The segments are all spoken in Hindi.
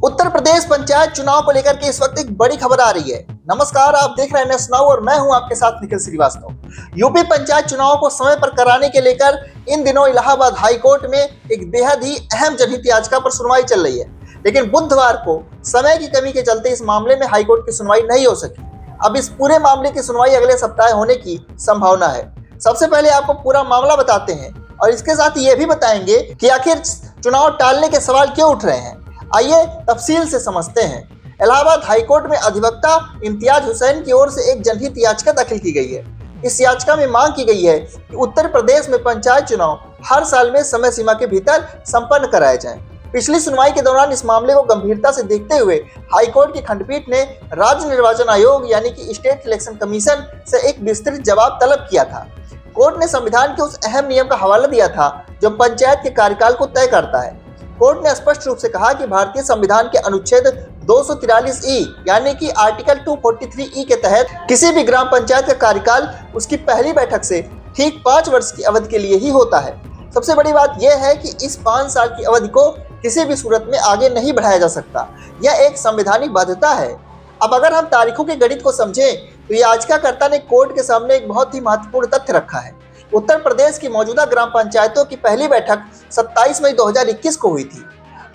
उत्तर प्रदेश पंचायत चुनाव को लेकर के इस वक्त एक बड़ी खबर आ रही है। नमस्कार, आप देख रहे हैं NS नाउ और मैं हूं आपके साथ निखिल श्रीवास्तव। यूपी पंचायत चुनाव को समय पर कराने के लेकर इन दिनों इलाहाबाद हाई कोर्ट में एक बेहद ही अहम जनहित याचिका पर सुनवाई चल रही है, लेकिन बुधवार को समय की कमी के चलते इस मामले में हाईकोर्ट की सुनवाई नहीं हो सकी। अब इस पूरे मामले की सुनवाई अगले सप्ताह होने की संभावना है। सबसे पहले आपको पूरा मामला बताते हैं और इसके साथ ये भी बताएंगे कि आखिर चुनाव टालने के सवाल क्यों उठ रहे हैं। आइए तफसील से समझते हैं। इलाहाबाद हाईकोर्ट में अधिवक्ता इम्तियाज हुसैन की ओर से एक जनहित याचिका दाखिल की गई है। इस याचिका में मांग की गई है कि उत्तर प्रदेश में पंचायत चुनाव हर साल में समय सीमा के भीतर संपन्न कराए जाएं। पिछली सुनवाई के दौरान इस मामले को गंभीरता से देखते हुए हाईकोर्ट की खंडपीठ ने राज्य निर्वाचन आयोग यानी कि स्टेट इलेक्शन कमीशन से एक विस्तृत जवाब तलब किया था। कोर्ट ने संविधान के उस अहम नियम का हवाला दिया था जो पंचायत के कार्यकाल को तय करता है। कोर्ट ने स्पष्ट रूप से कहा कि भारतीय संविधान के अनुच्छेद 243E यानी कि आर्टिकल 243E के तहत किसी भी ग्राम पंचायत का कार्यकाल उसकी पहली बैठक से ठीक 5 वर्ष की अवधि के लिए ही होता है। सबसे बड़ी बात यह है कि इस 5 साल की अवधि को किसी भी सूरत में आगे नहीं बढ़ाया जा सकता। यह एक संवैधानिक बाध्यता है। अब अगर हम तारीखों के गणित को समझें तो याचिकाकर्ता ने कोर्ट के सामने एक बहुत ही महत्वपूर्ण तथ्य रखा है। उत्तर प्रदेश की मौजूदा ग्राम पंचायतों की पहली बैठक 27 मई 2021 को हुई थी।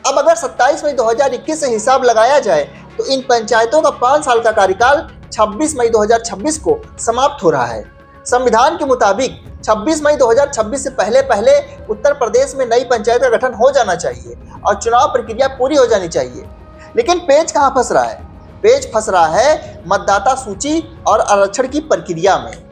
अब अगर 27 मई 2021 से हिसाब लगाया जाए तो इन पंचायतों का 5 साल का कार्यकाल 26 मई 2026 को समाप्त हो रहा है। संविधान के मुताबिक 26 मई 2026 से पहले उत्तर प्रदेश में नई पंचायत का गठन हो जाना चाहिए और चुनाव प्रक्रिया पूरी हो जानी चाहिए। लेकिन पेच कहाँ फंस रहा है? पेच फंस रहा है मतदाता सूची और आरक्षण की प्रक्रिया में।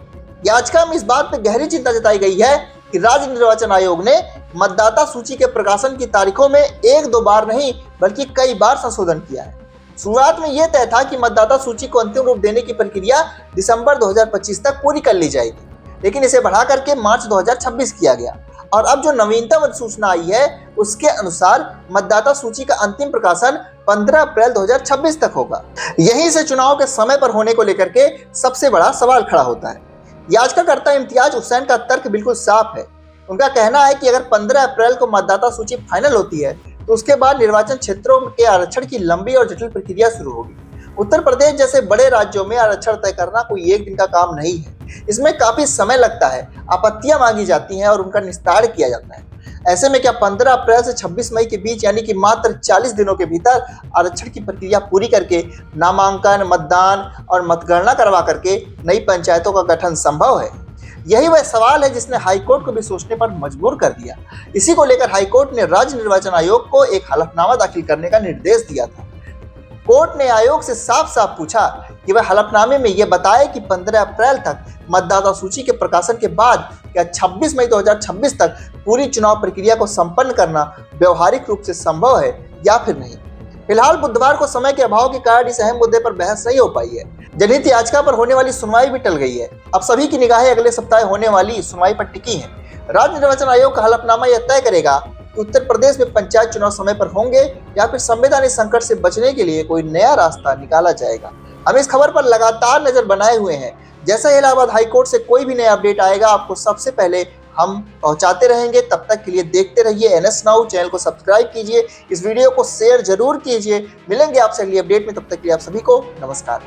याचिका में इस बात पर गहरी चिंता जताई गई है कि राज्य निर्वाचन आयोग ने मतदाता सूची के प्रकाशन की तारीखों में 1-2 बार नहीं बल्कि कई बार संशोधन किया है। शुरुआत में यह तय था कि मतदाता सूची को अंतिम रूप देने की प्रक्रिया दिसंबर 2025 तक पूरी कर ली जाएगी, लेकिन इसे बढ़ा करके मार्च 2026 किया गया। और अब जो नवीनतम अधिसूचना आई है उसके अनुसार मतदाता सूची का अंतिम प्रकाशन 15 अप्रैल 2026 तक होगा। यहीं से चुनाव के समय पर होने को लेकर के सबसे बड़ा सवाल खड़ा होता है। याचिकाकर्ता इम्तियाज हुसैन का तर्क बिल्कुल साफ है। उनका कहना है कि अगर 15 अप्रैल को मतदाता सूची फाइनल होती है तो उसके बाद निर्वाचन क्षेत्रों के आरक्षण की लंबी और जटिल प्रक्रिया शुरू होगी। उत्तर प्रदेश जैसे बड़े राज्यों में आरक्षण तय करना कोई एक दिन का काम नहीं है। इसमें काफी समय लगता है, आपत्तियां मांगी जाती हैं और उनका निस्तारण किया जाता है। ऐसे में क्या 15 अप्रैल से 26 मई के बीच यानी कि मात्र 40 दिनों के भीतर आरक्षण की प्रक्रिया पूरी करके नामांकन, मतदान और मतगणना करवा करके नई पंचायतों का गठन संभव है? यही वह सवाल है जिसने हाईकोर्ट को भी सोचने पर मजबूर कर दिया। इसी को लेकर हाईकोर्ट ने राज्य निर्वाचन आयोग को एक हलफनामा दाखिल करने का निर्देश दिया था। कोर्ट ने आयोग से साफ साफ पूछा कि वह हलफनामे में यह बताए कि 15 अप्रैल तक मतदाता सूची के प्रकाशन के बाद क्या 26 मई 2026 तक पूरी चुनाव प्रक्रिया को संपन्न करना व्यवहारिक रूप से संभव है या फिर नहीं। फिलहाल बुधवार को समय के अभाव के कारण इस अहम मुद्दे पर बहस नहीं हो पाई है। जनहित याचिका पर होने वाली सुनवाई भी टल गई है। अब सभी की निगाहें अगले सप्ताह होने वाली सुनवाई पर टिकी हैं। राज्य निर्वाचन आयोग का हलफनामा यह तय करेगा कि उत्तर प्रदेश में पंचायत चुनाव समय पर होंगे या फिर संवैधानिक संकट से बचने के लिए कोई नया रास्ता निकाला जाएगा। हम इस खबर पर लगातार नजर बनाए हुए हैं। जैसे इलाहाबाद हाईकोर्ट से कोई भी नया अपडेट आएगा आपको सबसे पहले हम पहुंचाते रहेंगे। तब तक के लिए देखते रहिए NS नाउ। चैनल को सब्सक्राइब कीजिए, इस वीडियो को शेयर जरूर कीजिए। मिलेंगे आपसे अगली अपडेट में, तब तक के लिए आप सभी को नमस्कार।